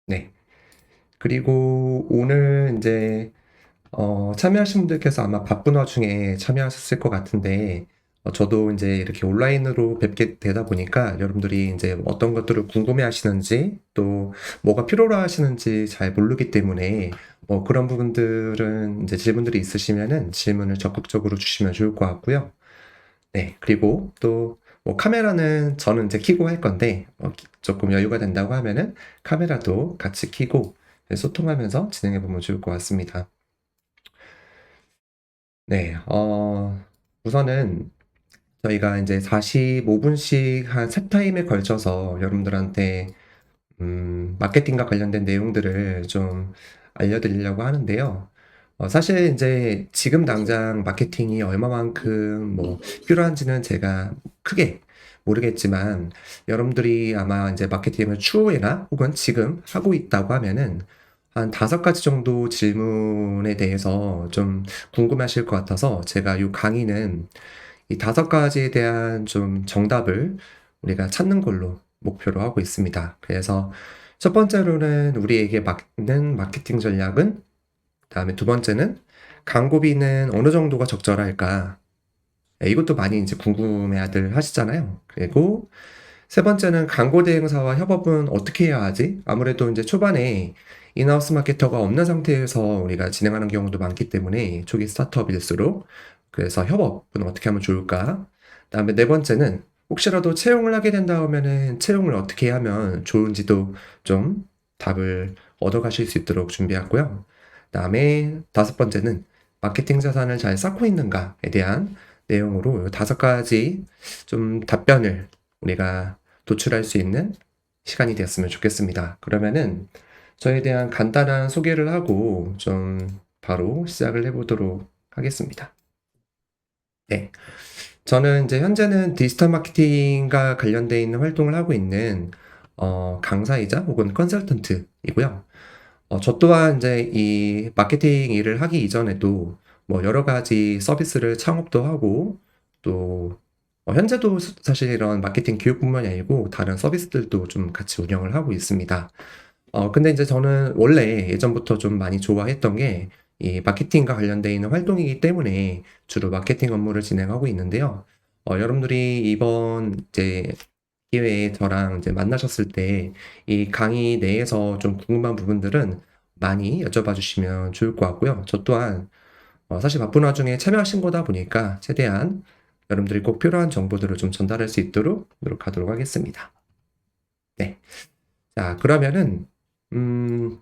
네. 그리고 오늘 인제 참여하신 분들께서 아마 바쁜 와중에 참여하셨을 것 같은데, 저도 인제 이렇게 온라인으로 뵙게 되다 보니까 여러분들이 인제 어떤 것들을 궁금해하시는지, 또 뭐가 필요로 하시는지 잘 모르기 때문에 그런 부분들은 인제 질문들이 있으시면은 질문을 적극적으로 주시면 좋을 것 같고요. 네. 그리고 또 카메라는 저는 인제 켜고 할 건데, 쪼끔 여유가 된다고 하면은 카메라도 같이 켜고 소통하면서 진행해 보면 좋을 것 같습니다. 네. 우선은 저희가 인제 45 분씩 한 3 타임에 걸쳐서 여러분들한테 마케팅과 관련된 내용들을 좀 알려드리려고 하는데요. 사실 인제 지금 당장 마케팅이 얼마만큼 필요한지는 제가 크게 모르겠지만, 여러분들이 아마 인제 마케팅을 추후에나 혹은 지금 하고 있다고 하면은 한 5 가지 정도 질문에 대해서 좀 궁금해하실 것 같아서, 제가 요 강의는 이 5 가지에 대한 좀 정답을 우리가 찾는 걸로 목표로 하고 있습니다. 그래서 첫 번째로는 우리에게 맞는 마케팅 전략은, 그다음에 두 번째는 광고비는 어느 정도가 적절할까? 예, 이것도 많이 인제 궁금해들 하시잖아요. 그리고 세 번째는 광고 대행사와 협업은 어떻게 해야 하지? 아무래도 인제 초반에 인하우스 마케터가 없는 상태에서 우리가 진행하는 경우도 많기 때문에, 초기 스타트업일수록. 그래서 협업은 어떻게 하면 좋을까? 그다음에 네 번째는 혹시라도 채용을 하게 된다 하면은 채용을 어떻게 하면 좋은지도 좀 답을 얻어가실 수 있도록 준비했고요. 그다음에 다섯 번째는 마케팅 자산을 잘 쌓고 있는가에 대한 내용으로 요 5 가지 좀 답변을 우리가 도출할 수 있는 시간이 되었으면 좋겠습니다. 그러면은 저에 대한 간단한 소개를 하고 좀 바로 시작을 해 보도록 하겠습니다. 네. 저는 이제 현재는 디지털 마케팅과 관련돼 있는 활동을 하고 있는 강사이자 혹은 컨설턴트이고요. 저 또한 이제 이 마케팅 일을 하기 이전에도 여러 가지 서비스를 창업도 하고, 또 현재도 사실 이런 마케팅 교육뿐만이 아니고 다른 서비스들도 좀 같이 운영을 하고 있습니다. 근데 이제 저는 원래 예전부터 좀 많이 좋아했던 게 이 마케팅과 관련돼 있는 활동이기 때문에 주로 마케팅 업무를 진행하고 있는데요. 여러분들이 이번 이제 기회에 저랑 이제 만나셨을 때 이 강의 내에서 좀 궁금한 부분들은 많이 여쭤봐 주시면 좋을 것 같고요. 저 또한 사실 바쁜 와중에 참여하신 거다 보니까 최대한 여러분들이 꼭 필요한 정보들을 좀 전달할 수 있도록 노력하도록 하겠습니다. 네. 자, 그러면은 음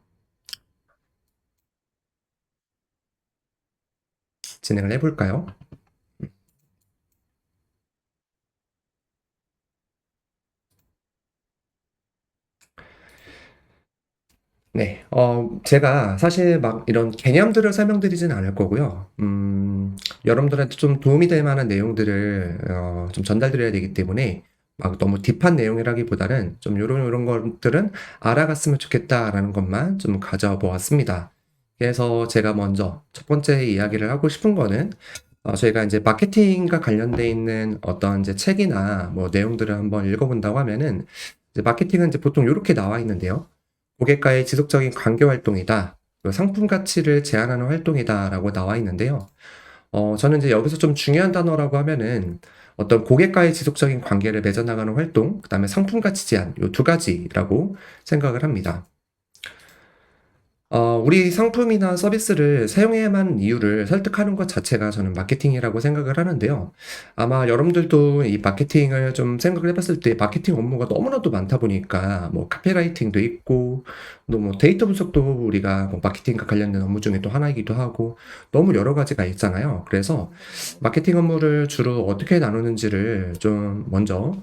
진행을 해 볼까요? 네. 제가 사실 막 이런 개념들을 설명드리진 않을 거고요. 여러분들한테 좀 도움이 될 만한 내용들을 좀 전달 드려야 되기 때문에, 막 너무 딥한 내용이라기보다는 좀 요런 것들은 알아갔으면 좋겠다라는 것만 좀 가져와 보았습니다. 그래서 제가 먼저 첫 번째 이야기를 하고 싶은 거는, 저희가 인제 마케팅과 관련돼 있는 어떤 인제 책이나 내용들을 한번 읽어 본다고 하면은, 이제 마케팅은 이제 보통 요렇게 나와 있는데요. 고객과의 지속적인 관계 활동이다. 그리고 상품 가치를 제한하는 활동이다라고 나와 있는데요. 저는 이제 여기서 좀 중요한 단어라고 하면은 어떤 고객과의 지속적인 관계를 맺어 나가는 활동, 그다음에 상품 가치 제한, 요 두 가지라고 생각을 합니다. 우리 상품이나 서비스를 사용해야만 이유를 설득하는 것 자체가 저는 마케팅이라고 생각을 하는데요. 아마 여러분들도 이 마케팅을 좀 생각을 해 봤을 때 마케팅 업무가 너무나도 많다 보니까 카피라이팅도 있고, 또 데이터 분석도 우리가 마케팅과 관련된 업무 중에 또 하나이기도 하고, 너무 여러 가지가 있잖아요. 그래서 마케팅 업무를 주로 어떻게 나누는지를 좀 먼저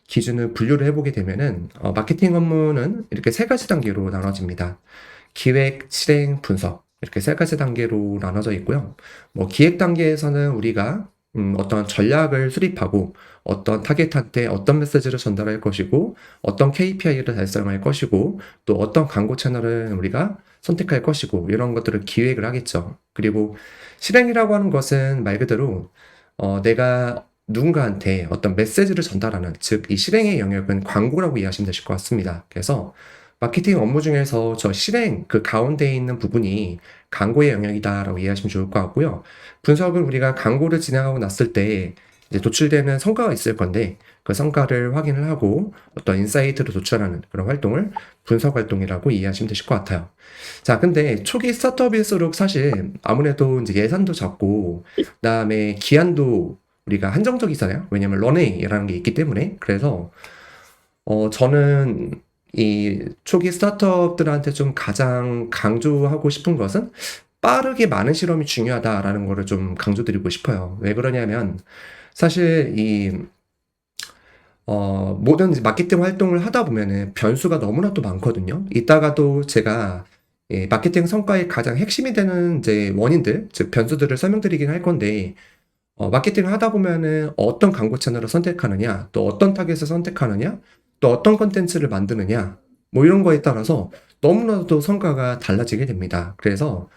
기준을 분류를 해 보게 되면은, 마케팅 업무는 이렇게 3 가지 단계로 나눠집니다. 기획, 실행, 분석, 이렇게 3 가지 단계로 나눠져 있고요. 기획 단계에서는 우리가 어떤 전략을 수립하고, 어떤 타깃한테 어떤 메시지를 전달할 것이고, 어떤 KPI를 달성할 것이고, 또 어떤 광고 채널을 우리가 선택할 것이고, 이런 것들을 기획을 하겠죠. 그리고 실행이라고 하는 것은 말 그대로 내가 누군가한테 어떤 메시지를 전달하는, 즉 이 실행의 영역은 광고라고 이해하시면 되실 것 같습니다. 그래서 마케팅 업무 중에서 저 실행 그 가운데에 있는 부분이 광고의 영역이다라고 이해하시면 좋을 것 같고요. 분석은 우리가 광고를 진행하고 났을 때 이제 도출되는 성과가 있을 건데 그 성과를 확인을 하고 어떤 인사이트를 도출하는 그런 활동을 분석 활동이라고 이해하시면 되실 것 같아요. 자, 근데 초기 스타트업일수록 사실 아무래도 이제 예산도 적고 그다음에 기한도 우리가 한정적이잖아요. 왜냐면 런웨이라는 게 있기 때문에. 그래서 저는 이 초기 스타트업들한테 좀 가장 강조하고 싶은 것은 빠르게 많은 실험이 중요하다라는 거를 좀 강조드리고 싶어요. 왜 그러냐면 사실 모든 이제 마케팅 활동을 하다 보면은 변수가 너무나도 많거든요. 이따가도 제가 마케팅 성과의 가장 핵심이 되는 이제 원인들, 즉 변수들을 설명드리긴 할 건데 마케팅을 하다 보면은 어떤 광고 채널을 선택하느냐, 또 어떤 타겟을 선택하느냐, 또 어떤 컨텐츠를 만드느냐, 뭐 이런 거에 따라서 너무나도 성과가 달라지게 됩니다. 그래서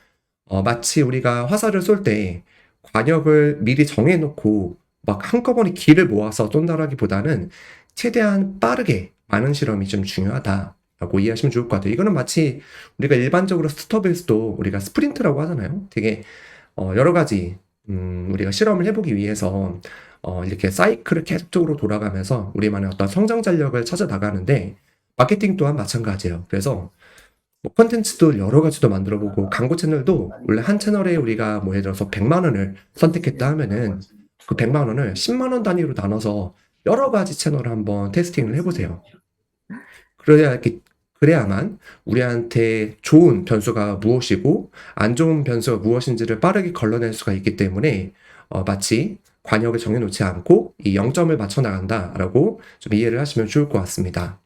마치 우리가 화살을 쏠 때 관역을 미리 정해놓고 막 한꺼번에 기를 모아서 쏜다라기보다는 최대한 빠르게 많은 실험이 좀 중요하다라고 이해하시면 좋을 것 같아요. 이거는 마치 우리가 일반적으로 스타트업에서도 우리가 스프린트라고 하잖아요. 되게 여러 가지 우리가 실험을 해보기 위해서 이렇게 사이클을 계속적으로 돌아가면서 우리만의 어떤 성장 전략을 찾아 나가는데 마케팅 또한 마찬가지예요. 그래서 뭐 컨텐츠도 여러 가지도 만들어 보고 광고 채널도 원래 한 채널에 우리가 뭐 예를 들어서 100만 원을 선택했다 하면은 그 100만 원을 10만 원 단위로 나눠서 여러 가지 채널을 한번 테스팅을 해보세요. 그래야 그래야만 우리한테 좋은 변수가 무엇이고 안 좋은 변수가 무엇인지를 빠르게 걸러낼 수가 있기 때문에 마치 관역을 정해놓지 않고 이 0점을 맞춰 나간다라고 좀 이해를 하시면 좋을 것 같습니다.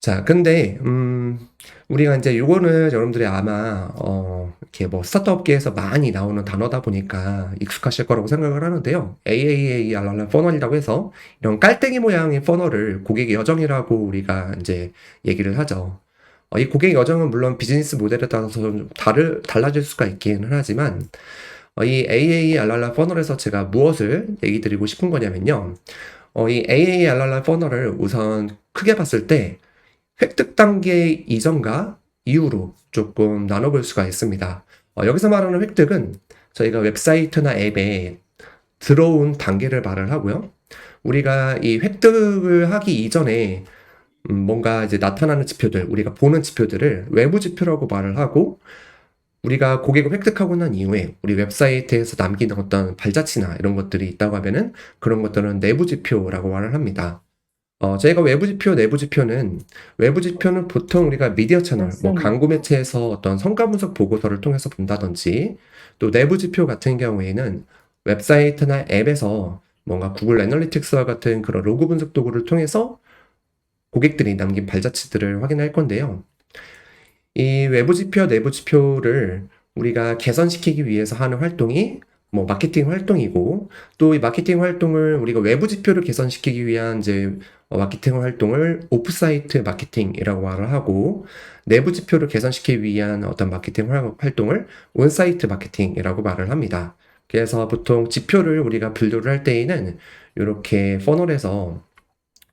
자, 근데 우리가 이제 요거는 여러분들이 아마 이렇게 뭐 스타트업계에서 많이 나오는 단어다 보니까 익숙하실 거라고 생각을 하는데요. AAA 알랄라 퍼널이라고 해서 이런 깔땡이 모양의 퍼널을 고객의 여정이라고 우리가 이제 얘기를 하죠. 이 고객의 여정은 물론 비즈니스 모델에 따라서 좀 달라질 수가 있기는 하지만 이 AAA 알랄라 퍼널에서 제가 무엇을 얘기 드리고 싶은 거냐면요. 이 AAA 알랄라 퍼널을 우선 크게 봤을 때 획득 단계 이전과 이후로 조금 나눠볼 수가 있습니다. 여기서 말하는 획득은 저희가 웹사이트나 앱에 들어온 단계를 말을 하고요. 우리가 이 획득을 하기 이전에 뭔가 이제 나타나는 지표들, 우리가 보는 지표들을 외부 지표라고 말을 하고 우리가 고객을 획득하고 난 이후에 우리 웹사이트에서 남기는 어떤 발자취나 이런 것들이 있다고 하면은 그런 것들은 내부 지표라고 말을 합니다. 저희가 외부 지표, 내부 지표는 외부 지표는 보통 우리가 미디어 채널, 뭐 광고 매체에서 어떤 성과 분석 보고서를 통해서 본다든지 또 내부 지표 같은 경우에는 웹사이트나 앱에서 뭔가 구글 애널리틱스와 같은 그런 로그 분석 도구를 통해서 고객들이 남긴 발자취들을 확인할 건데요. 이 외부 지표, 내부 지표를 우리가 개선시키기 위해서 하는 활동이 뭐 마케팅 활동이고 또 이 마케팅 활동을 우리가 외부 지표를 개선시키기 위한 이제 마케팅 활동을 오프사이트 마케팅이라고 말을 하고 내부 지표를 개선시키기 위한 어떤 마케팅 활동을 온사이트 마케팅이라고 말을 합니다. 그래서 보통 지표를 우리가 분류를 할 때에는 이렇게 퍼널에서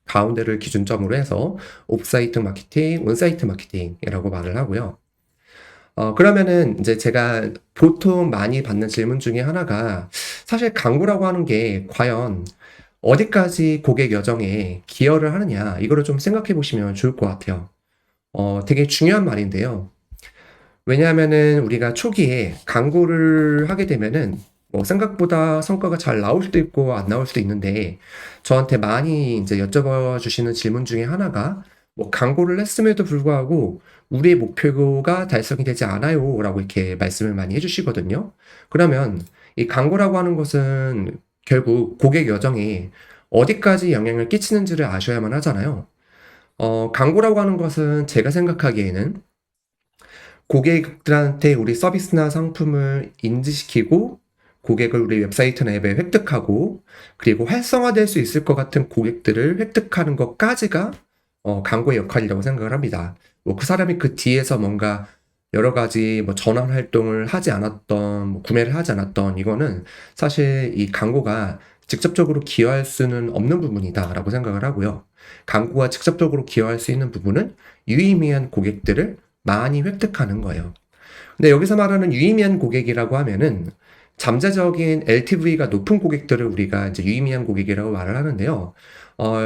가운데를 기준점으로 해서 오프사이트 마케팅, 온사이트 마케팅이라고 말을 하고요. 그러면은 이제 제가 보통 많이 받는 질문 중에 하나가 사실 광고라고 하는 게 과연 어디까지 고객 여정에 기여를 하느냐 이거를 좀 생각해 보시면 좋을 것 같아요. 되게 중요한 말인데요. 왜냐하면은 우리가 초기에 광고를 하게 되면은 뭐 생각보다 성과가 잘 나올 수도 있고 안 나올 수도 있는데 저한테 많이 이제 여쭤봐 주시는 질문 중에 하나가 뭐 광고를 했음에도 불구하고 우리의 목표가 달성이 되지 않아요라고 이렇게 말씀을 많이 해주시거든요. 그러면 이 광고라고 하는 것은 결국 고객 여정에 어디까지 영향을 끼치는지를 아셔야만 하잖아요. 광고라고 하는 것은 제가 생각하기에는 고객들한테 우리 서비스나 상품을 인지시키고 고객을 우리 웹사이트나 앱에 획득하고 그리고 활성화될 수 있을 것 같은 고객들을 획득하는 것까지가 광고의 역할이라고 생각을 합니다. 뭐 그 사람이 그 뒤에서 뭔가 여러 가지 뭐 전환 활동을 하지 않았던, 뭐 구매를 하지 않았던 이거는 사실 이 광고가 직접적으로 기여할 수는 없는 부분이다라고 생각을 하고요. 광고가 직접적으로 기여할 수 있는 부분은 유의미한 고객들을 많이 획득하는 거예요. 근데 여기서 말하는 유의미한 고객이라고 하면은 잠재적인 LTV가 높은 고객들을 우리가 이제 유의미한 고객이라고 말을 하는데요.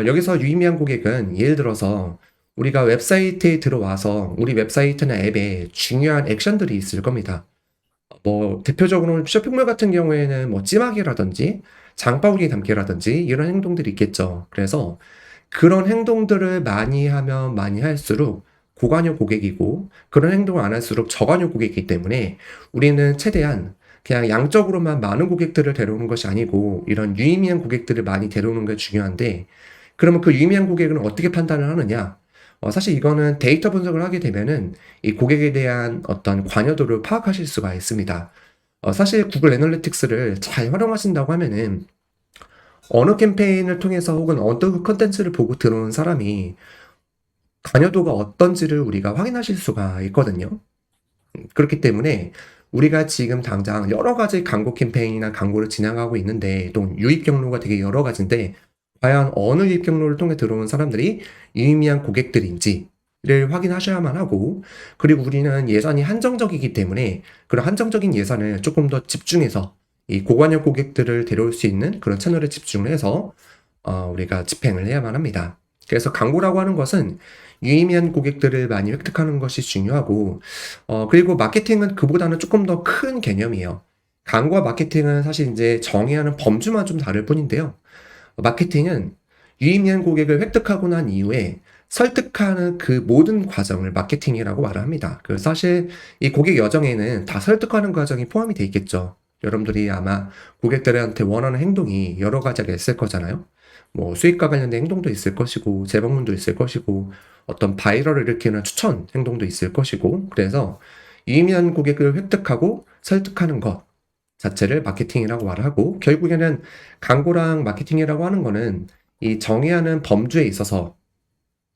여기서 유의미한 고객은 예를 들어서 우리가 웹사이트에 들어와서 우리 웹사이트나 앱에 중요한 액션들이 있을 겁니다. 뭐 대표적으로 쇼핑몰 같은 경우에는 뭐 찜하기라든지 장바구니 담기라든지 이런 행동들이 있겠죠. 그래서 그런 행동들을 많이 하면 많이 할수록 고관여 고객이고 그런 행동을 안 할수록 저관여 고객이기 때문에 우리는 최대한 그냥 양적으로만 많은 고객들을 데려오는 것이 아니고 이런 유의미한 고객들을 많이 데려오는 게 중요한데 그러면 그 유의미한 고객은 어떻게 판단을 하느냐? 사실 이거는 데이터 분석을 하게 되면은 이 고객에 대한 어떤 관여도를 파악하실 수가 있습니다. 사실 구글 애널리틱스를 잘 활용하신다고 하면은 어느 캠페인을 통해서 혹은 어떤 컨텐츠를 보고 들어온 사람이 관여도가 어떤지를 우리가 확인하실 수가 있거든요. 그렇기 때문에 우리가 지금 당장 여러 가지 광고 캠페인이나 광고를 진행하고 있는데 또 유입 경로가 되게 여러 가지인데 과연 어느 유입 경로를 통해 들어온 사람들이 유의미한 고객들인지를 확인하셔야만 하고 그리고 우리는 예산이 한정적이기 때문에 그런 한정적인 예산을 조금 더 집중해서 이 고관여 고객들을 데려올 수 있는 그런 채널에 집중을 해서 우리가 집행을 해야만 합니다. 그래서 광고라고 하는 것은 유의미한 고객들을 많이 획득하는 것이 중요하고 그리고 마케팅은 그보다는 조금 더 큰 개념이에요. 광고와 마케팅은 사실 이제 정의하는 범주만 좀 다를 뿐인데요. 마케팅은 유의미한 고객을 획득하고 난 이후에 설득하는 그 모든 과정을 마케팅이라고 말을 합니다. 그 사실 이 고객 여정에는 다 설득하는 과정이 포함이 돼 있겠죠. 여러분들이 아마 고객들한테 원하는 행동이 여러 가지가 있을 거잖아요. 뭐 수익과 관련된 행동도 있을 것이고 재방문도 있을 것이고 어떤 바이럴을 일으키는 추천 행동도 있을 것이고 그래서 유의미한 고객을 획득하고 설득하는 것 자체를 마케팅이라고 말을 하고 결국에는 광고랑 마케팅이라고 하는 거는 이 정의하는 범주에 있어서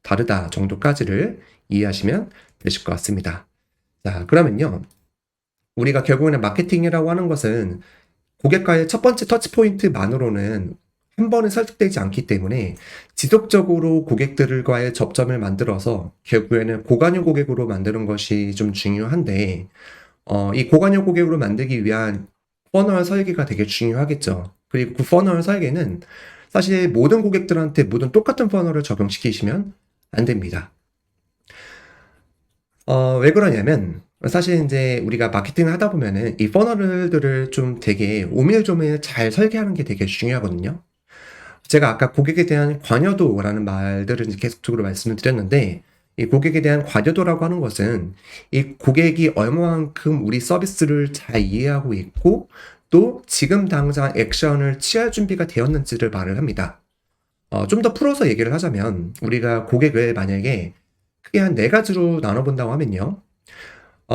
다르다 정도까지를 이해하시면 되실 것 같습니다. 자, 그러면요. 우리가 결국에는 마케팅이라고 하는 것은 고객과의 첫 번째 터치포인트만으로는 한 번에 설득되지 않기 때문에 지속적으로 고객들과의 접점을 만들어서 결국에는 고관여 고객으로 만드는 것이 좀 중요한데 이 고관여 고객으로 만들기 위한 퍼널 설계가 되게 중요하겠죠. 그리고 그 퍼널 설계는 사실 모든 고객들한테 모든 똑같은 퍼널을 적용시키시면 안 됩니다. 왜 그러냐면 사실 이제 우리가 마케팅을 하다 보면은 이 퍼널들을 좀 되게 오밀조밀 잘 설계하는 게 되게 중요하거든요. 제가 아까 고객에 대한 관여도라는 말들을 이제 계속적으로 말씀을 드렸는데 이 고객에 대한 관여도라고 하는 것은 이 고객이 얼마만큼 우리 서비스를 잘 이해하고 있고 또 지금 당장 액션을 취할 준비가 되었는지를 말을 합니다. 좀 더 풀어서 얘기를 하자면 우리가 고객을 만약에 크게 한 네 가지로 나눠본다고 하면요.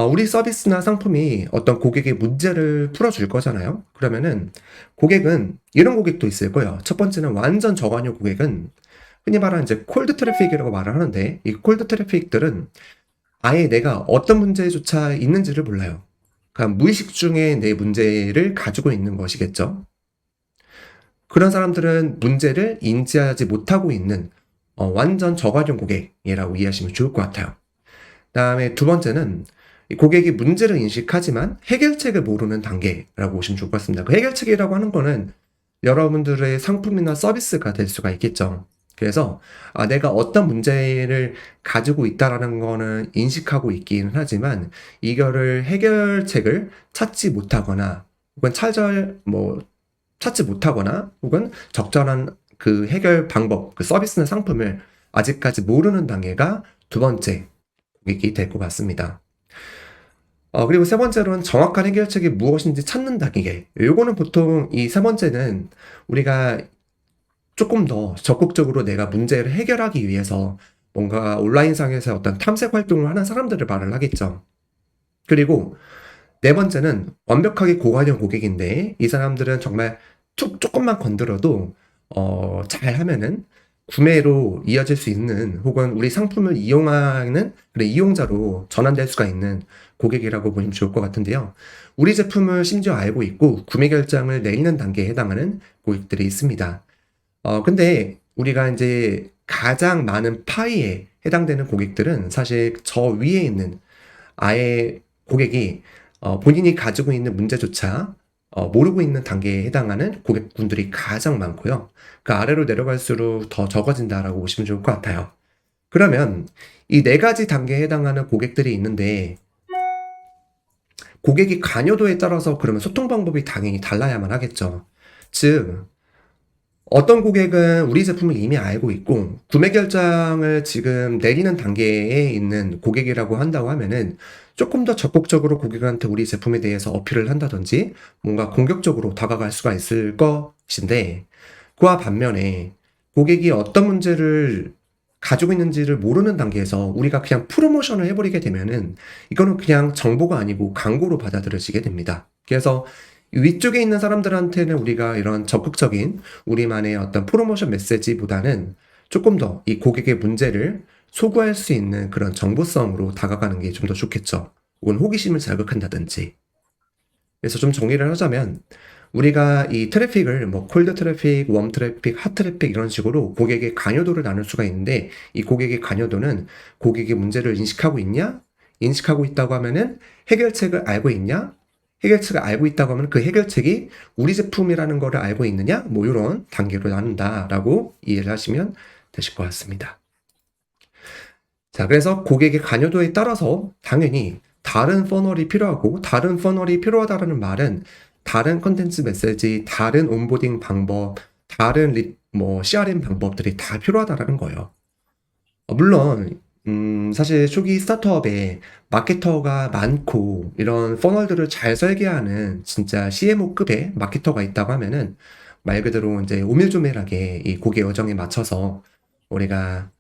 우리 서비스나 상품이 어떤 고객의 문제를 풀어줄 거잖아요. 그러면은 고객은 이런 고객도 있을 거예요. 첫 번째는 완전 저관여 고객은 흔히 말하는 이제 콜드 트래픽이라고 말을 하는데 이 콜드 트래픽들은 아예 내가 어떤 문제조차 있는지를 몰라요. 그러니까 무의식 중에 내 문제를 가지고 있는 것이겠죠. 그런 사람들은 문제를 인지하지 못하고 있는 완전 저관여 고객이라고 이해하시면 좋을 것 같아요. 그다음에 두 번째는 이 고객이 문제를 인식하지만 해결책을 모르는 단계라고 보시면 좋을 것 같습니다. 그 해결책이라고 하는 거는 여러분들의 상품이나 서비스가 될 수가 있겠죠. 그래서 내가 어떤 문제를 가지고 있다라는 거는 인식하고 있기는 하지만 이거를 해결책을 찾지 못하거나 혹은 찾지 못하거나 혹은 적절한 그 해결 방법, 그 서비스나 상품을 아직까지 모르는 단계가 두 번째 고객이 될 것 같습니다. 그리고 세 번째로는 정확한 해결책이 무엇인지 찾는 단계. 요거는 보통 이 세 번째는 우리가 조금 더 적극적으로 내가 문제를 해결하기 위해서 뭔가 온라인상에서 어떤 탐색 활동을 하는 사람들을 말을 하겠죠. 그리고 네 번째는 완벽하게 고관여 고객인데 이 사람들은 정말 조금만 건드려도 잘 하면은 구매로 이어질 수 있는 혹은 우리 상품을 이용하는 그래, 이용자로 전환될 수가 있는 고객이라고 보시면 좋을 것 같은데요. 우리 제품을 심지어 알고 있고 구매 결정을 내리는 단계에 해당하는 고객들이 있습니다. 근데 우리가 이제 가장 많은 파이에 해당되는 고객들은 사실 저 위에 있는 아예 고객이 본인이 가지고 있는 문제조차 모르고 있는 단계에 해당하는 고객분들이 가장 많고요. 그 아래로 내려갈수록 더 적어진다라고 보시면 좋을 것 같아요. 그러면 이 네 가지 단계에 해당하는 고객들이 있는데 고객이 관여도에 따라서 그러면 소통 방법이 당연히 달라야만 하겠죠. 즉 어떤 고객은 우리 제품을 이미 알고 있고 구매 결정을 지금 내리는 단계에 있는 고객이라고 한다고 하면은 조금 더 적극적으로 고객한테 우리 제품에 대해서 어필을 한다든지 뭔가 공격적으로 다가갈 수가 있을 것인데 그와 반면에 고객이 어떤 문제를 가지고 있는지를 모르는 단계에서 우리가 그냥 프로모션을 해버리게 되면은 이거는 그냥 정보가 아니고 광고로 받아들여지게 됩니다. 그래서 위쪽에 있는 사람들한테는 우리가 이런 적극적인 우리만의 어떤 프로모션 메시지보다는 조금 더 이 고객의 문제를 소구할 수 있는 그런 정보성으로 다가가는 게 좀 더 좋겠죠. 혹은 호기심을 자극한다든지. 그래서 좀 정리를 하자면 우리가 이 트래픽을 뭐 콜드 트래픽, 웜 트래픽, 핫 트래픽 이런 식으로 고객의 관여도를 나눌 수가 있는데 이 고객의 관여도는 고객의 문제를 인식하고 있냐? 인식하고 있다고 하면은 해결책을 알고 있냐? 해결책을 알고 있다고 하면 그 해결책이 우리 제품이라는 거를 알고 있느냐? 뭐 이런 단계로 나눈다라고 이해를 하시면 되실 것 같습니다. 자, 그래서 고객의 관여도에 따라서 당연히 다른 퍼널이 필요하고 다른 퍼널이 필요하다라는 말은 다른 컨텐츠 메시지, 다른 온보딩 방법, 다른 CRM 방법들이 다 필요하다라는 거예요. 물론 사실 초기 스타트업에 마케터가 많고 이런 퍼널들을 잘 설계하는 진짜 CMO급의 마케터가 있다고 하면은 말 그대로 이제 오밀조밀하게 이 고객 여정에 맞춰서 우리가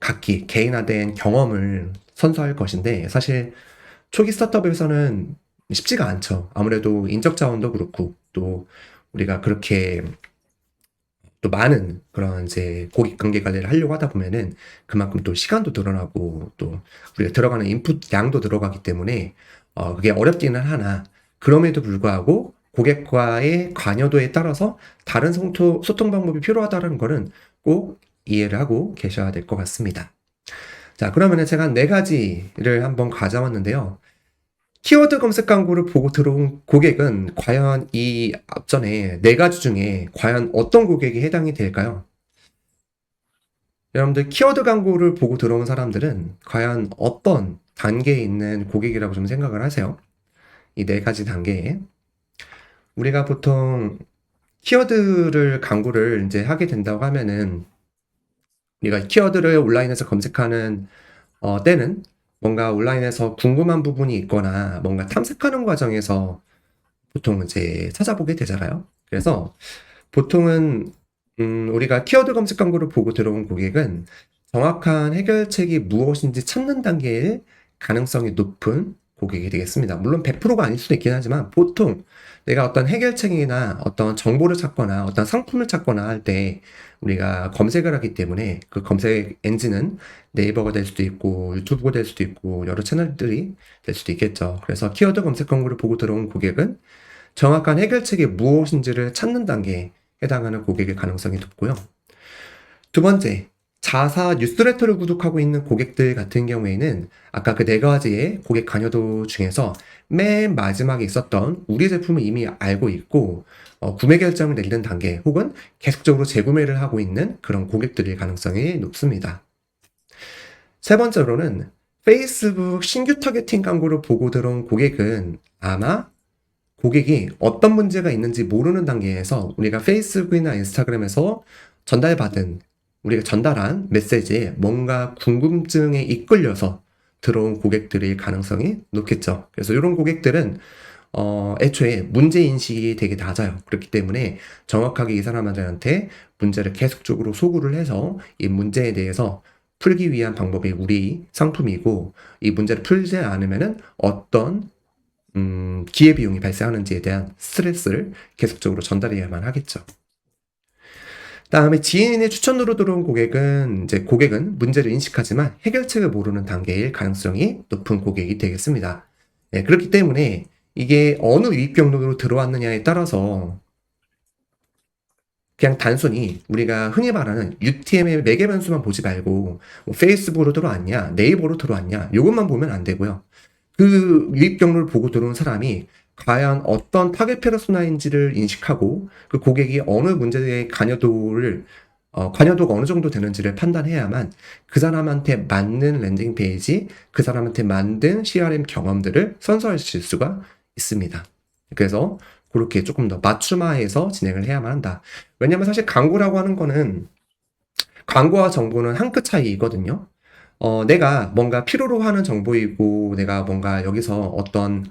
각기 개인화된 경험을 선사할 것인데 사실 초기 스타트업에서는 쉽지가 않죠. 아무래도 인적 자원도 그렇고 또 우리가 그렇게 또 많은 그런 이제 고객 관계 관리를 하려고 하다 보면은 그만큼 또 시간도 늘어나고 또 우리가 들어가는 인풋 양도 들어가기 때문에 그게 어렵기는 하나 그럼에도 불구하고 고객과의 관여도에 따라서 다른 소통 방법이 필요하다는 거는 꼭 이해를 하고 계셔야 될 것 같습니다. 자, 그러면은 제가 네 가지를 한번 가져왔는데요. 키워드 검색 광고를 보고 들어온 고객은 과연 이 앞전에 네 가지 중에 과연 어떤 고객이 해당이 될까요? 여러분들 키워드 광고를 보고 들어온 사람들은 과연 어떤 단계에 있는 고객이라고 좀 생각을 하세요? 이 네 가지 단계에. 우리가 보통 키워드를 광고를 이제 하게 된다고 하면은 우리가 키워드를 온라인에서 검색하는 때는 뭔가 온라인에서 궁금한 부분이 있거나 뭔가 탐색하는 과정에서 보통 이제 찾아보게 되잖아요. 그래서 보통은 우리가 키워드 검색 광고를 보고 들어온 고객은 정확한 해결책이 무엇인지 찾는 단계의 가능성이 높은 고객이 되겠습니다. 물론 100%가 아닐 수도 있긴 하지만 보통 내가 어떤 해결책이나 어떤 정보를 찾거나 어떤 상품을 찾거나 할 때 우리가 검색을 하기 때문에 그 검색 엔진은 네이버가 될 수도 있고 유튜브가 될 수도 있고 여러 채널들이 될 수도 있겠죠. 그래서 키워드 검색 광고를 보고 들어온 고객은 정확한 해결책이 무엇인지를 찾는 단계에 해당하는 고객의 가능성이 높고요. 두 번째, 자사 뉴스레터를 구독하고 있는 고객들 같은 경우에는 아까 그 네 가지의 고객 관여도 중에서 맨 마지막에 있었던 우리 제품을 이미 알고 있고 구매 결정을 내리는 단계 혹은 계속적으로 재구매를 하고 있는 그런 고객들일 가능성이 높습니다. 세 번째로는 페이스북 신규 타겟팅 광고를 보고 들어온 고객은 아마 고객이 어떤 문제가 있는지 모르는 단계에서 우리가 페이스북이나 인스타그램에서 우리가 전달한 메시지에 뭔가 궁금증에 이끌려서 들어온 고객들일 가능성이 높겠죠. 그래서 이런 고객들은 애초에 문제인식이 되게 낮아요. 그렇기 때문에 정확하게 이 사람들한테 문제를 계속적으로 소구를 해서 이 문제에 대해서 풀기 위한 방법이 우리 상품이고 이 문제를 풀지 않으면은 어떤 기회비용이 발생하는지에 대한 스트레스를 계속적으로 전달해야만 하겠죠. 다음에 지인의 추천으로 들어온 고객은 이제 고객은 문제를 인식하지만 해결책을 모르는 단계일 가능성이 높은 고객이 되겠습니다. 네, 그렇기 때문에 이게 어느 유입 경로로 들어왔느냐에 따라서 그냥 단순히 우리가 흔히 말하는 UTM의 매개 변수만 보지 말고 뭐 페이스북으로 들어왔냐, 네이버로 들어왔냐, 이것만 보면 안 되고요. 그 유입 경로를 보고 들어온 사람이 과연 어떤 타겟 페르소나인지를 인식하고 그 고객이 어느 문제에 관여도가 어느 정도 되는지를 판단해야만 그 사람한테 맞는 랜딩 페이지, 그 사람한테 만든 CRM 경험들을 선서하실 수가 있습니다. 그래서 그렇게 조금 더 맞춤화해서 진행을 해야만 한다. 왜냐면 사실 광고라고 하는 거는 광고와 정보는 한 끗 차이거든요. 내가 뭔가 필요로 하는 정보이고 내가 뭔가 여기서 어떤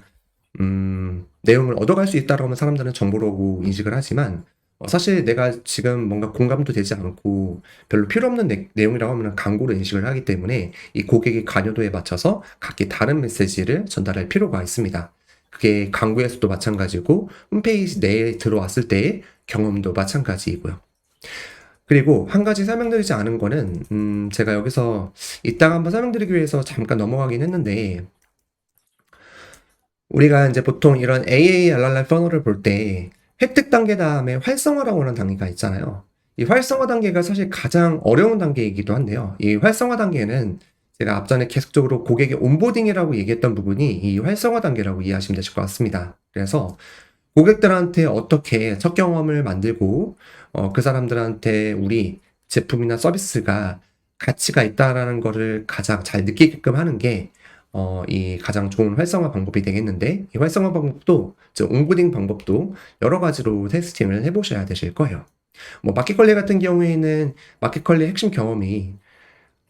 내용을 얻어갈 수 있다라고 하면 사람들은 정보라고 인식을 하지만 사실 내가 지금 뭔가 공감도 되지 않고 별로 필요 없는 내용이라고 하면 광고로 인식을 하기 때문에 이 고객의 관여도에 맞춰서 각기 다른 메시지를 전달할 필요가 있습니다. 그게 광고에서도 마찬가지고 홈페이지 내에 들어왔을 때의 경험도 마찬가지이고요. 그리고 한 가지 설명드리지 않은 거는 제가 여기서 이따가 한번 설명드리기 위해서 잠깐 넘어가긴 했는데 우리가 이제 보통 이런 AARR 퍼널을 볼 때 획득 단계 다음에 활성화라고 하는 단계가 있잖아요. 이 활성화 단계가 사실 가장 어려운 단계이기도 한데요. 이 활성화 단계는 제가 앞전에 계속적으로 고객의 온보딩이라고 얘기했던 부분이 이 활성화 단계라고 이해하시면 되실 것 같습니다. 그래서 고객들한테 어떻게 첫 경험을 만들고 그 사람들한테 우리 제품이나 서비스가 가치가 있다라는 거를 가장 잘 느끼게끔 하는 게 이 가장 좋은 활성화 방법이 되겠는데 이 활성화 방법도 온보딩 방법도 여러 가지로 테스팅을 해보셔야 되실 거예요. 뭐 마켓컬리 같은 경우에는 마켓컬리 핵심 경험이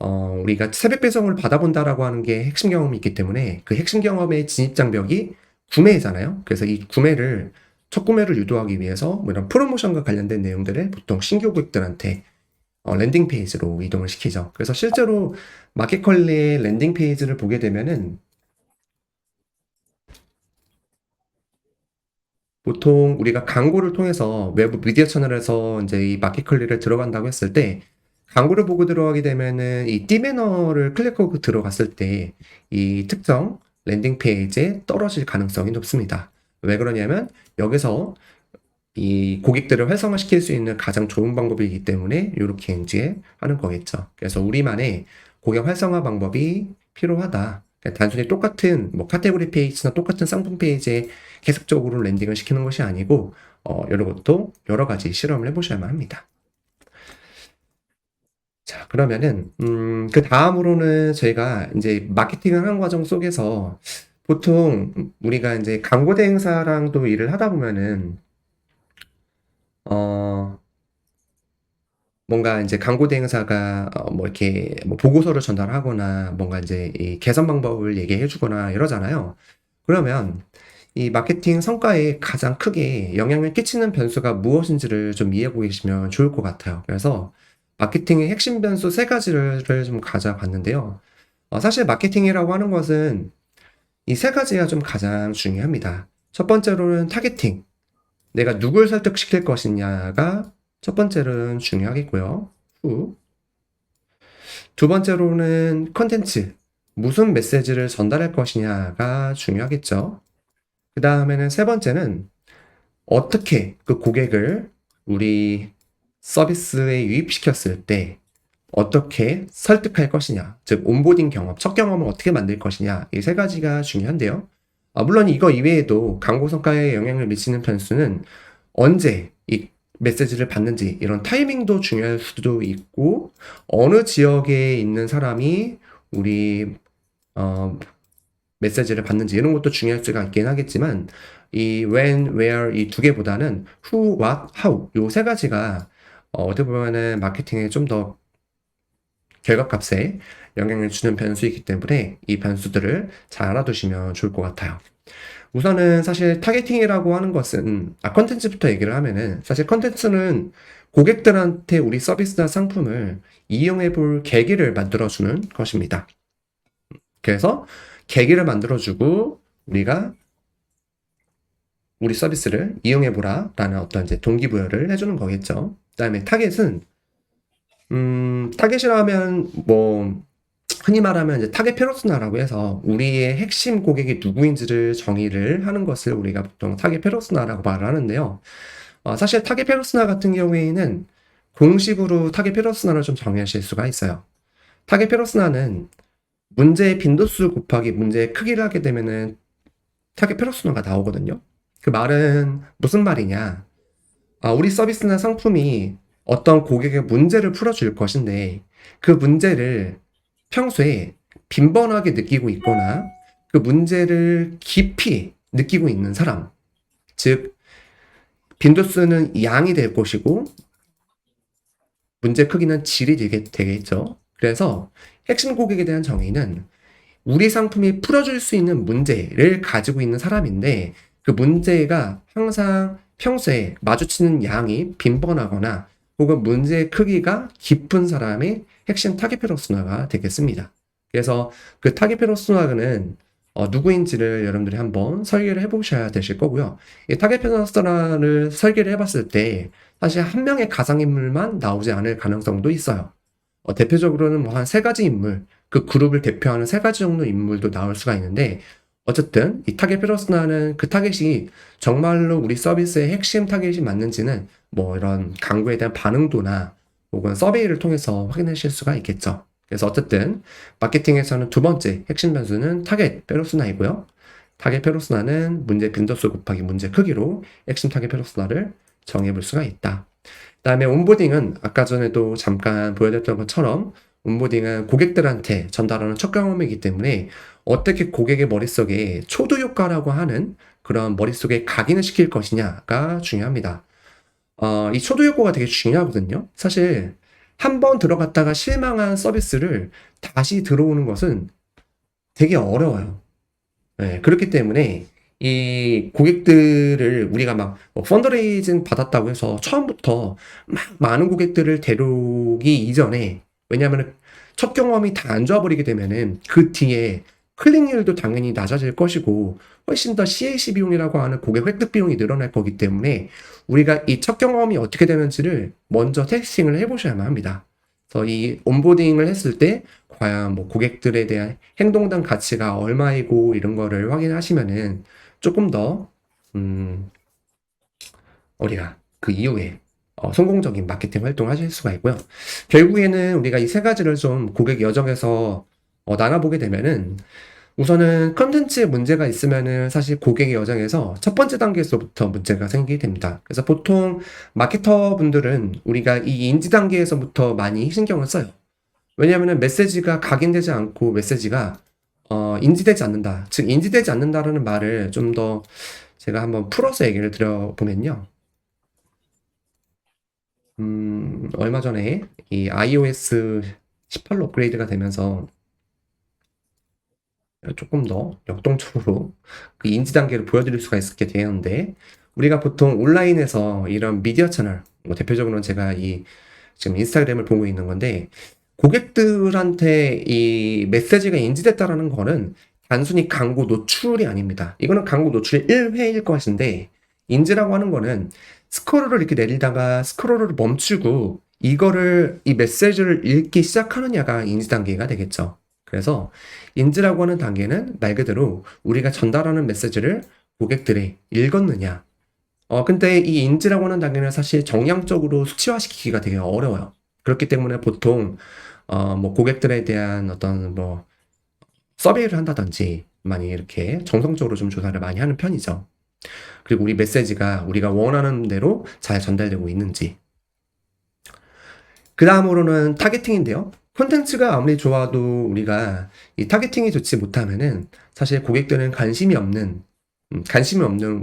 우리가 새벽 배송을 받아본다라고 하는 게 핵심 경험이 있기 때문에 그 핵심 경험의 진입 장벽이 구매잖아요. 그래서 이 첫 구매를 유도하기 위해서 뭐 이런 프로모션과 관련된 내용들을 보통 신규 고객들한테 랜딩 페이지로 이동을 시키죠. 그래서 실제로 마켓컬리의 랜딩 페이지를 보게 되면은 보통 우리가 광고를 통해서 외부 미디어 채널에서 이제 이 마켓컬리를 들어간다고 했을 때 광고를 보고 들어가게 되면은 이 띠매너를 클릭하고 들어갔을 때 이 특정 랜딩 페이지에 떨어질 가능성이 높습니다. 왜 그러냐면 여기서 이 고객들을 활성화시킬 수 있는 가장 좋은 방법이기 때문에 이렇게 이제 하는 거겠죠. 그래서 우리만의 고객 활성화 방법이 필요하다. 그러니까 단순히 똑같은 뭐 카테고리 페이지나 똑같은 상품 페이지에 계속적으로 랜딩을 시키는 것이 아니고 이런 것도 여러 가지 실험을 해보셔야만 합니다. 자, 그러면은 그 다음으로는 저희가 이제 마케팅을 하는 과정 속에서 보통 우리가 이제 광고 대행사랑도 일을 하다 보면은 어 뭔가 이제 광고 대행사가 뭐 이렇게 뭐 보고서를 전달하거나 뭔가 이제 이 개선 방법을 얘기해 주거나 이러잖아요. 그러면 이 마케팅 성과에 가장 크게 영향을 끼치는 변수가 무엇인지를 좀 이해하고 계시면 좋을 것 같아요. 그래서 마케팅의 핵심 변수 세 가지를 좀 가져봤는데요. 사실 마케팅이라고 하는 것은 이 세 가지가 좀 가장 중요합니다. 첫 번째로는 타겟팅. 내가 누굴 설득시킬 것이냐가 첫 번째로는 중요하겠고요. 두 번째로는 컨텐츠. 무슨 메시지를 전달할 것이냐가 중요하겠죠. 그 다음에는 세 번째는 어떻게 그 고객을 우리 서비스에 유입시켰을 때 어떻게 설득할 것이냐, 즉 온보딩 경험, 첫 경험을 어떻게 만들 것이냐, 이 세 가지가 중요한데요. 물론 이거 이외에도 광고 성과에 영향을 미치는 변수는 언제 이 메시지를 받는지 이런 타이밍도 중요할 수도 있고 어느 지역에 있는 사람이 우리 메시지를 받는지 이런 것도 중요할 수가 있긴 하겠지만 이 when, where 이 두 개보다는 who, what, how 요 세 가지가 어떻게 보면은 마케팅에 좀 더 결과값에 영향을 주는 변수이기 때문에 이 변수들을 잘 알아두시면 좋을 것 같아요. 우선은 사실 타겟팅이라고 하는 것은 컨텐츠부터 얘기를 하면은 사실 컨텐츠는 고객들한테 우리 서비스나 상품을 이용해 볼 계기를 만들어주는 것입니다. 그래서 계기를 만들어주고 우리가 우리 서비스를 이용해 보라 라는 어떤 이제 동기부여를 해주는 거겠죠. 그다음에 타겟이라면 뭐 흔히 말하면 이제 타겟 페르소나라고 해서 우리의 핵심 고객이 누구인지를 정의를 하는 것을 우리가 보통 타겟 페르소나라고 말을 하는데요. 사실 타겟 페르소나 같은 경우에는 공식으로 타겟 페르소나를 좀 정의하실 수가 있어요. 타겟 페르소나는 문제의 빈도수 곱하기 문제의 크기를 하게 되면은 타겟 페르소나가 나오거든요. 그 말은 무슨 말이냐? 우리 서비스나 상품이 어떤 고객의 문제를 풀어줄 것인데 그 문제를 평소에 빈번하게 느끼고 있거나 그 문제를 깊이 느끼고 있는 사람, 즉 빈도수는 양이 될 것이고 문제 크기는 질이 되겠죠. 그래서 핵심 고객에 대한 정의는 우리 상품이 풀어줄 수 있는 문제를 가지고 있는 사람인데 그 문제가 항상 평소에 마주치는 양이 빈번하거나 혹은 문제의 크기가 깊은 사람의 핵심 타겟 페르소나가 되겠습니다. 그래서 그 타겟 페르소나는 누구인지를 여러분들이 한번 설계를 해보셔야 되실 거고요. 이 타겟 페르소나를 설계를 해봤을 때 사실 한 명의 가상인물만 나오지 않을 가능성도 있어요. 대표적으로는 뭐 한 세 가지 인물, 그 그룹을 대표하는 세 가지 정도 인물도 나올 수가 있는데 어쨌든 이 타겟 페르소나는 그 타겟이 정말로 우리 서비스의 핵심 타겟이 맞는지는 뭐 이런 광고에 대한 반응도나 혹은 서베이를 통해서 확인하실 수가 있겠죠. 그래서 어쨌든 마케팅에서는 두 번째 핵심 변수는 타겟 페르소나이고요. 타겟 페르소나는 문제 빈도수 곱하기 문제 크기로 핵심 타겟 페르소나를 정해볼 수가 있다. 그다음에 온보딩은 아까 전에도 잠깐 보여드렸던 것처럼 온보딩은 고객들한테 전달하는 첫 경험이기 때문에 어떻게 고객의 머릿속에 초도 효과라고 하는 그런 머릿속에 각인을 시킬 것이냐가 중요합니다. 이 초도 효과가 되게 중요하거든요. 사실 한 번 들어갔다가 실망한 서비스를 다시 들어오는 것은 되게 어려워요. 네, 그렇기 때문에 이 고객들을 우리가 막 펀드레이징 받았다고 해서 처음부터 막 많은 고객들을 데려오기 이전에 왜냐하면 첫 경험이 다 안 좋아버리게 되면은 그 뒤에 클릭률도 당연히 낮아질 것이고 훨씬 더 CAC 비용이라고 하는 고객 획득 비용이 늘어날 거기 때문에 우리가 이 첫 경험이 어떻게 되는지를 먼저 테스팅을 해보셔야만 합니다. 그래서 이 온보딩을 했을 때 과연 뭐 고객들에 대한 행동당 가치가 얼마이고 이런 거를 확인하시면은 조금 더 우리가 그 이후에 성공적인 마케팅 활동을 하실 수가 있고요. 결국에는 우리가 이 세 가지를 좀 고객 여정에서 나눠보게 되면은 우선은 컨텐츠에 문제가 있으면은 사실 고객의 여정에서 첫 번째 단계에서부터 문제가 생기게 됩니다. 그래서 보통 마케터 분들은 우리가 이 인지 단계에서부터 많이 신경을 써요. 왜냐하면 메시지가 각인되지 않고 메시지가 인지되지 않는다. 즉 인지되지 않는다라는 말을 좀 더 제가 한번 풀어서 얘기를 드려보면요. 얼마 전에 이 iOS 18로 업그레이드가 되면서 조금 더 역동적으로 그 인지 단계를 보여드릴 수가 있게 되었는데 우리가 보통 온라인에서 이런 미디어 채널, 뭐 대표적으로는 제가 이 지금 인스타그램을 보고 있는 건데 고객들한테 이 메시지가 인지됐다라는 거는 단순히 광고 노출이 아닙니다. 이거는 광고 노출의 1회일 것인데 인지라고 하는 거는 스크롤을 이렇게 내리다가 스크롤을 멈추고 이거를 이 메시지를 읽기 시작하느냐가 인지 단계가 되겠죠. 그래서 인지라고 하는 단계는 말 그대로 우리가 전달하는 메시지를 고객들이 읽었느냐. 근데 이 인지라고 하는 단계는 사실 정량적으로 수치화시키기가 되게 어려워요. 그렇기 때문에 보통 뭐 고객들에 대한 어떤 뭐 서베이를 한다든지 많이 이렇게 정성적으로 좀 조사를 많이 하는 편이죠. 그리고 우리 메시지가 우리가 원하는 대로 잘 전달되고 있는지. 그 다음으로는 타겟팅인데요. 콘텐츠가 아무리 좋아도 우리가 이 타겟팅이 좋지 못하면은 사실 고객들은 관심이 없는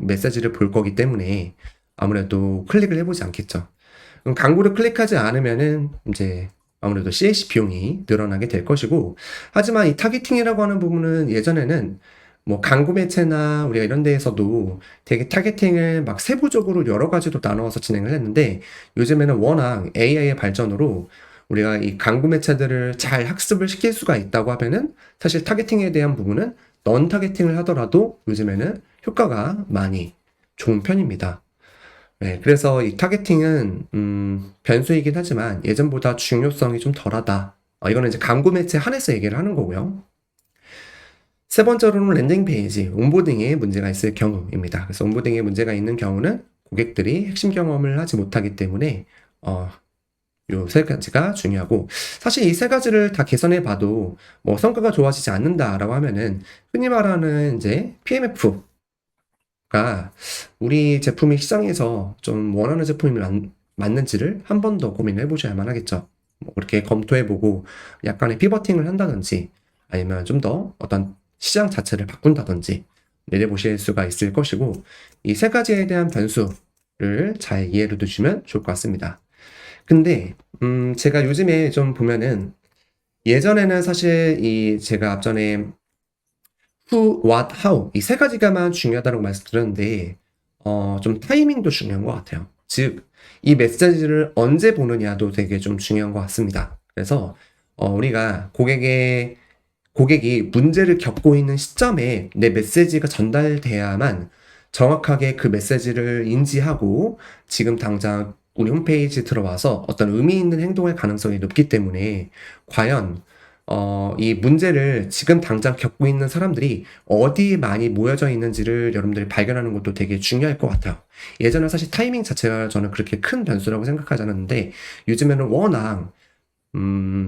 메시지를 볼 거기 때문에 아무래도 클릭을 해보지 않겠죠. 광고를 클릭하지 않으면은 이제 아무래도 CAC 비용이 늘어나게 될 것이고, 하지만 이 타겟팅이라고 하는 부분은 예전에는 뭐 광고 매체나 우리가 이런 데에서도 되게 타겟팅을 막 세부적으로 여러 가지로 나눠서 진행을 했는데 요즘에는 워낙 AI의 발전으로 우리가 이 광고 매체들을 잘 학습을 시킬 수가 있다고 하면은 사실 타겟팅에 대한 부분은 넌 타겟팅을 하더라도 요즘에는 효과가 많이 좋은 편입니다. 네, 그래서 이 타겟팅은 변수이긴 하지만 예전보다 중요성이 좀 덜하다. 이거는 이제 광고 매체 한해서 얘기를 하는 거고요. 세 번째로는 랜딩 페이지, 온보딩에 문제가 있을 경우입니다. 그래서 온보딩에 문제가 있는 경우는 고객들이 핵심 경험을 하지 못하기 때문에 요 세 가지가 중요하고, 사실 이 세 가지를 다 개선해 봐도 뭐 성과가 좋아지지 않는다라고 하면은 흔히 말하는 이제 PMF가 우리 제품이 시장에서 좀 원하는 제품이 맞는지를 한 번 더 고민해 보셔야만 하겠죠. 뭐 그렇게 검토해 보고 약간의 피버팅을 한다든지 아니면 좀 더 어떤 시장 자체를 바꾼다든지 내려보실 수가 있을 것이고, 이 세 가지에 대한 변수를 잘 이해를 두시면 좋을 것 같습니다. 근데 제가 요즘에 좀 보면은 예전에는 사실 제가 앞전에 who, what, how 이 세 가지가만 중요하다고 말씀드렸는데 좀 타이밍도 중요한 것 같아요. 즉, 이 메시지를 언제 보느냐도 되게 좀 중요한 것 같습니다. 그래서 우리가 고객이 문제를 겪고 있는 시점에 내 메시지가 전달돼야만 정확하게 그 메시지를 인지하고 지금 당장 우리 홈페이지 들어와서 어떤 의미 있는 행동할 가능성이 높기 때문에 과연 이 문제를 지금 당장 겪고 있는 사람들이 어디에 많이 모여져 있는지를 여러분들이 발견하는 것도 되게 중요할 것 같아요. 예전에 사실 타이밍 자체가 저는 그렇게 큰 변수라고 생각하지 않았는데 요즘에는 워낙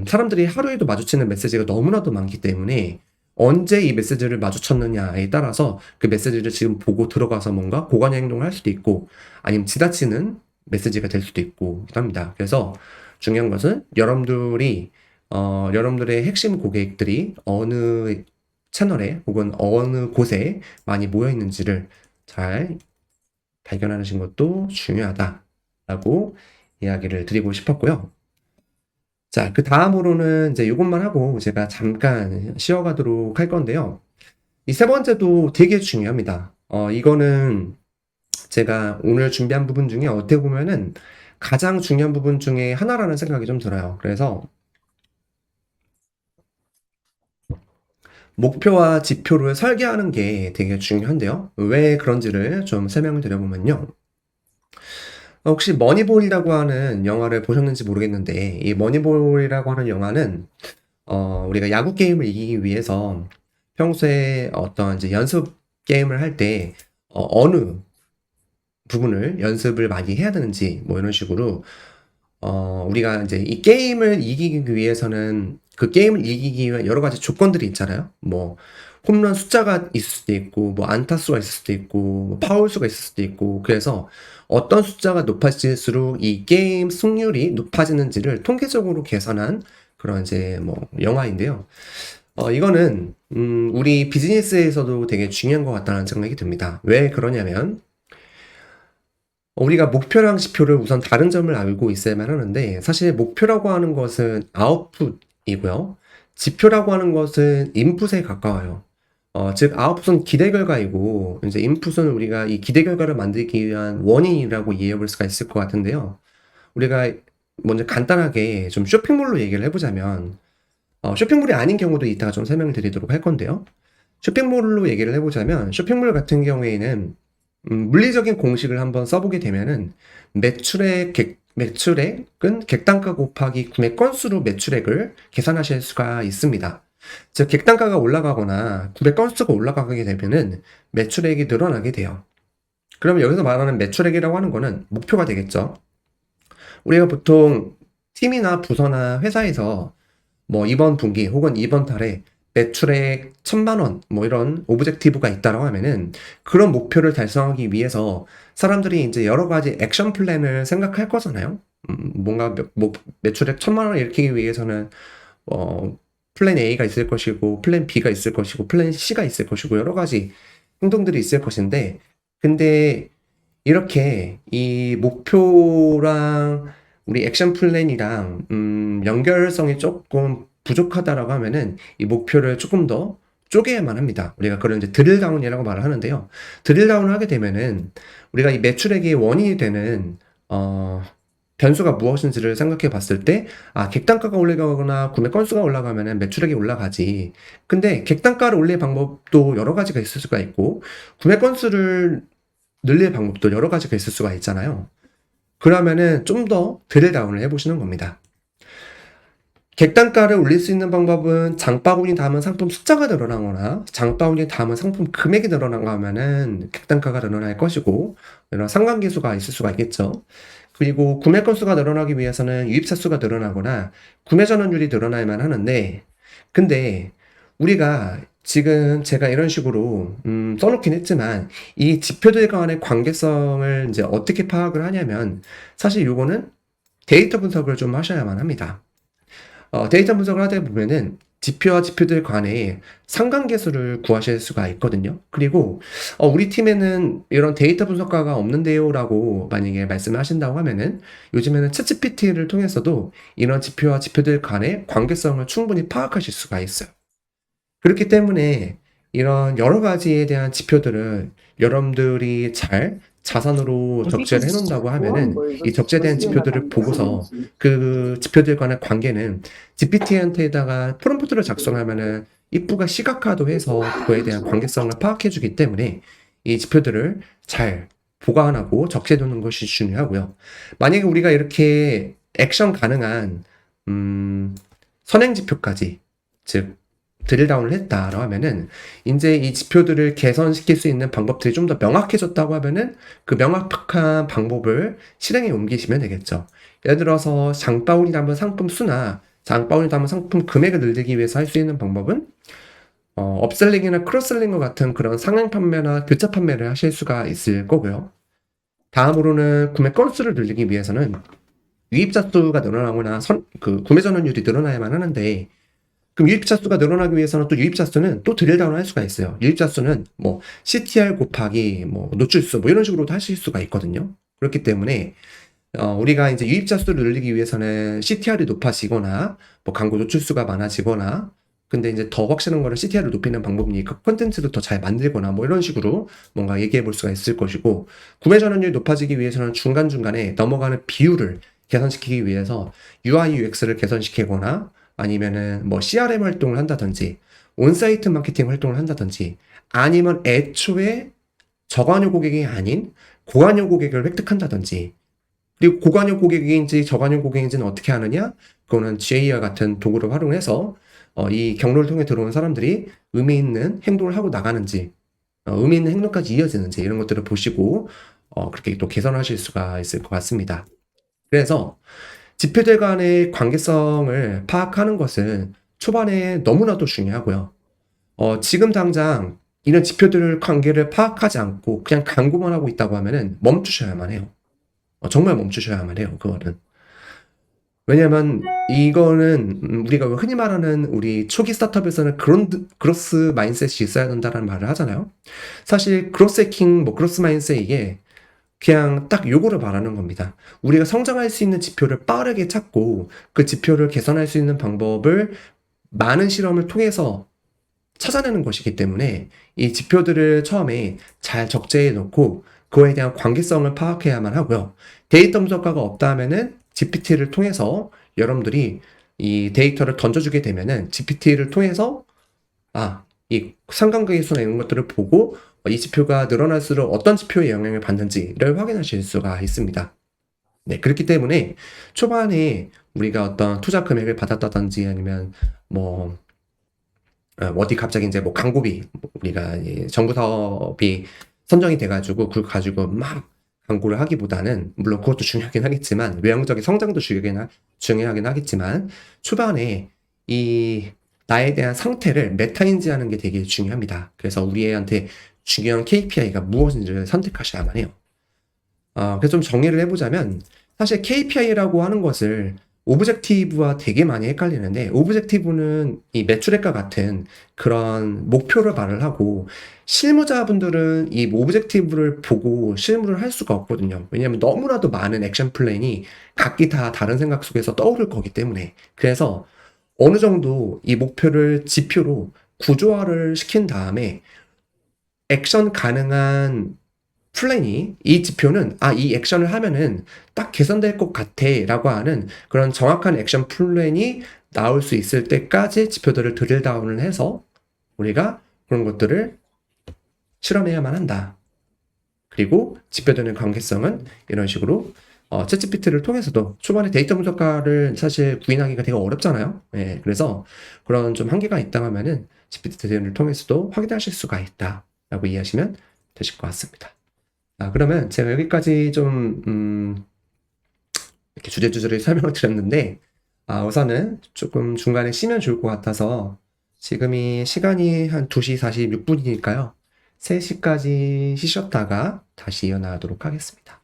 사람들이 하루에도 마주치는 메시지가 너무나도 많기 때문에 언제 이 메시지를 마주쳤느냐에 따라서 그 메시지를 지금 보고 들어가서 뭔가 고관여 행동을 할 수도 있고 아니면 지나치는 메시지가 될 수도 있고 합니다. 그래서 중요한 것은 여러분들의 핵심 고객들이 어느 채널에 혹은 어느 곳에 많이 모여 있는지를 잘 발견하시는 것도 중요하다라고 이야기를 드리고 싶었고요. 자, 그 다음으로는 이제 이것만 하고 제가 잠깐 쉬어가도록 할 건데요. 이 세 번째도 되게 중요합니다. 이거는 제가 오늘 준비한 부분 중에 어떻게 보면은 가장 중요한 부분 중에 하나라는 생각이 좀 들어요. 그래서 목표와 지표를 설계하는 게 되게 중요한데요. 왜 그런지를 좀 설명을 드려보면요. 혹시 머니볼이라고 하는 영화를 보셨는지 모르겠는데, 이 머니볼이라고 하는 영화는 우리가 야구 게임을 이기기 위해서 평소에 어떤 이제 연습 게임을 할 때 어느 부분을 연습을 많이 해야 되는지 뭐 이런 식으로 우리가 이제 이 게임을 이기기 위해서는 그 게임을 이기기 위한 여러 가지 조건들이 있잖아요. 뭐 홈런 숫자가 있을 수도 있고 뭐 안타 수가 있을 수도 있고 뭐 파울 수가 있을 수도 있고 그래서 어떤 숫자가 높아질수록 이 게임 승률이 높아지는지를 통계적으로 계산한 그런 이제 뭐 영화인데요. 이거는 우리 비즈니스에서도 되게 중요한 것 같다는 생각이 듭니다. 왜 그러냐면 우리가 목표랑 지표를 우선 다른 점을 알고 있어야만 하는데 사실 목표라고 하는 것은 아웃풋이고요. 지표라고 하는 것은 인풋에 가까워요. 즉 아웃풋은 기대 결과이고 이제 인풋은 우리가 이 기대 결과를 만들기 위한 원인이라고 이해해 볼 수가 있을 것 같은데요. 우리가 먼저 간단하게 좀 쇼핑몰로 얘기를 해보자면 쇼핑몰이 아닌 경우도 이따가 좀 설명을 드리도록 할 건데요. 쇼핑몰로 얘기를 해보자면 쇼핑몰 같은 경우에는 물리적인 공식을 한번 써보게 되면은 매출액은 객단가 곱하기 구매 건수로 매출액을 계산하실 수가 있습니다. 즉 객단가가 올라가거나 구매 건수가 올라가게 되면은 매출액이 늘어나게 돼요. 그러면 여기서 말하는 매출액이라고 하는 거는 목표가 되겠죠. 우리가 보통 팀이나 부서나 회사에서 뭐 이번 분기 혹은 이번 달에 매출액 1,000만 원 뭐 이런 오브젝티브가 있다라고 하면은 그런 목표를 달성하기 위해서 사람들이 이제 여러 가지 액션 플랜을 생각할 거잖아요. 뭔가 매출액 1,000만 원 일으키기 위해서는 플랜 A가 있을 것이고 플랜 B가 있을 것이고 플랜 C가 있을 것이고 여러 가지 행동들이 있을 것인데 근데 이렇게 이 목표랑 우리 액션 플랜이랑 연결성이 조금 부족하다라고 하면은 이 목표를 조금 더 쪼개야만 합니다. 우리가 그걸 이제 드릴다운이라고 말을 하는데요. 드릴다운을 하게 되면은 우리가 이 매출액의 원인이 되는 변수가 무엇인지를 생각해 봤을 때, 객단가가 올라가거나 구매 건수가 올라가면은 매출액이 올라가지. 근데 객단가를 올릴 방법도 여러 가지가 있을 수가 있고, 구매 건수를 늘릴 방법도 여러 가지가 있을 수가 있잖아요. 그러면은 좀 더 드릴다운을 해보시는 겁니다. 객단가를 올릴 수 있는 방법은 장바구니 담은 상품 숫자가 늘어나거나 장바구니 담은 상품 금액이 늘어나가면은 객단가가 늘어날 것이고, 이런 상관계수가 있을 수가 있겠죠. 그리고 구매 건수가 늘어나기 위해서는 유입차 수가 늘어나거나 구매 전환율이 늘어나야만 하는데, 근데 우리가 지금 제가 이런 식으로 써놓긴 했지만, 이 지표들 간의 관계성을 이제 어떻게 파악을 하냐면, 사실 요거는 데이터 분석을 좀 하셔야만 합니다. 데이터 분석을 하다 보면은 지표와 지표들 간의 상관계수를 구하실 수가 있거든요. 그리고 우리 팀에는 이런 데이터 분석가가 없는데요 라고 만약에 말씀을 하신다고 하면은, 요즘에는 챗GPT를 통해서도 이런 지표와 지표들 간의 관계성을 충분히 파악하실 수가 있어요. 그렇기 때문에 이런 여러 가지에 대한 지표들을 여러분들이 잘 자산으로 적재를 해놓는다고 하면은, 이 적재된 지표들을 보고서 그 지표들 간의 관계는 GPT한테다가 프롬프트를 작성하면은 입부가 시각화도 해서 그거에 대한 관계성을 파악해주기 때문에 이 지표들을 잘 보관하고 적재해두는 것이 중요하고요. 만약에 우리가 이렇게 액션 가능한 선행 지표까지, 즉 드릴다운을 했다라고 하면은, 이제 이 지표들을 개선시킬 수 있는 방법들이 좀 더 명확해졌다고 하면은 그 명확한 방법을 실행에 옮기시면 되겠죠. 예를 들어서 장바구니 담은 상품 수나 장바구니 담은 상품 금액을 늘리기 위해서 할 수 있는 방법은 업셀링이나 크로스셀링과 같은 그런 상행 판매나 교차 판매를 하실 수가 있을 거고요. 다음으로는 구매 건수를 늘리기 위해서는 유입자 수가 늘어나거나 구매 전환율이 늘어나야만 하는데, 그럼 유입자 수가 늘어나기 위해서는 또 유입자 수는 또 드릴다운을 할 수가 있어요. 유입자 수는 뭐 CTR 곱하기 뭐 노출수 뭐 이런 식으로도 하실 수가 있거든요. 그렇기 때문에 우리가 이제 유입자 수를 늘리기 위해서는 CTR이 높아지거나 뭐 광고 노출수가 많아지거나, 근데 이제 더 확실한 거는 CTR을 높이는 방법이니까 콘텐츠를 더 잘 만들거나 뭐 이런 식으로 뭔가 얘기해 볼 수가 있을 것이고, 구매 전환율이 높아지기 위해서는 중간중간에 넘어가는 비율을 개선시키기 위해서 UI UX를 개선시키거나, 아니면은 뭐 CRM 활동을 한다든지 온사이트 마케팅 활동을 한다든지, 아니면 애초에 저관여 고객이 아닌 고관여 고객을 획득한다든지. 그리고 고관여 고객인지 저관여 고객인지는 어떻게 하느냐? 그거는 GA와 같은 도구를 활용해서 이 경로를 통해 들어온 사람들이 의미 있는 행동을 하고 나가는지, 의미 있는 행동까지 이어지는지, 이런 것들을 보시고 그렇게 또 개선하실 수가 있을 것 같습니다. 그래서 지표들 간의 관계성을 파악하는 것은 초반에 너무나도 중요하고요. 지금 당장 이런 지표들 관계를 파악하지 않고 그냥 광고만 하고 있다고 하면은 멈추셔야만 해요. 정말 멈추셔야만 해요, 그거는. 왜냐면 이거는 우리가 흔히 말하는, 우리 초기 스타트업에서는 그로스 마인셋이 있어야 된다는 말을 하잖아요. 사실 그로스 해킹, 뭐 그로스 마인셋, 이게 그냥 딱 요거를 말하는 겁니다. 우리가 성장할 수 있는 지표를 빠르게 찾고 그 지표를 개선할 수 있는 방법을 많은 실험을 통해서 찾아내는 것이기 때문에, 이 지표들을 처음에 잘 적재해 놓고 그거에 대한 관계성을 파악해야만 하고요. 데이터 분석가가 없다 하면은 GPT를 통해서 여러분들이 이 데이터를 던져주게 되면은 GPT를 통해서 이 상관계수나 이런 것들을 보고 이 지표가 늘어날수록 어떤 지표에 영향을 받는지를 확인하실 수가 있습니다. 네, 그렇기 때문에 초반에 우리가 어떤 투자 금액을 받았다든지, 아니면 뭐 어디 갑자기 이제 뭐 광고비, 우리가 정부 사업이 선정이 돼가지고 그걸 가지고 막 광고를 하기보다는, 물론 그것도 중요하긴 하겠지만, 외형적인 성장도 중요하긴 하겠지만, 초반에 이 나에 대한 상태를 메타인지 하는 게 되게 중요합니다. 그래서 우리 애한테 중요한 KPI가 무엇인지를 선택하셔야만 해요. 그래서 좀 정리를 해보자면, 사실 KPI라고 하는 것을 오브젝티브와 되게 많이 헷갈리는데, 오브젝티브는 이 매출액과 같은 그런 목표를 말을 하고, 실무자분들은 이 오브젝티브를 보고 실무를 할 수가 없거든요. 왜냐하면 너무나도 많은 액션 플랜이 각기 다 다른 생각 속에서 떠오를 거기 때문에. 그래서 어느 정도 이 목표를 지표로 구조화를 시킨 다음에 액션 가능한 플랜이, 이 지표는 이 액션을 하면은 딱 개선될 것 같아 라고 하는 그런 정확한 액션 플랜이 나올 수 있을 때까지 지표들을 드릴다운을 해서 우리가 그런 것들을 실험해야만 한다. 그리고 지표되는 관계성은 이런 식으로 챗GPT를 통해서도 초반에 데이터 분석가를 사실 구인하기가 되게 어렵잖아요. 예, 그래서 그런 좀 한계가 있다 하면은 GPT를 통해서도 확인하실 수가 있다라고 이해하시면 되실 것 같습니다. 그러면 제가 여기까지 좀 이렇게 주제주제를 설명을 드렸는데 우선은 조금 중간에 쉬면 좋을 것 같아서 지금이 시간이 한 2시 46분이니까요. 3시까지 쉬셨다가 다시 이어나가도록 하겠습니다.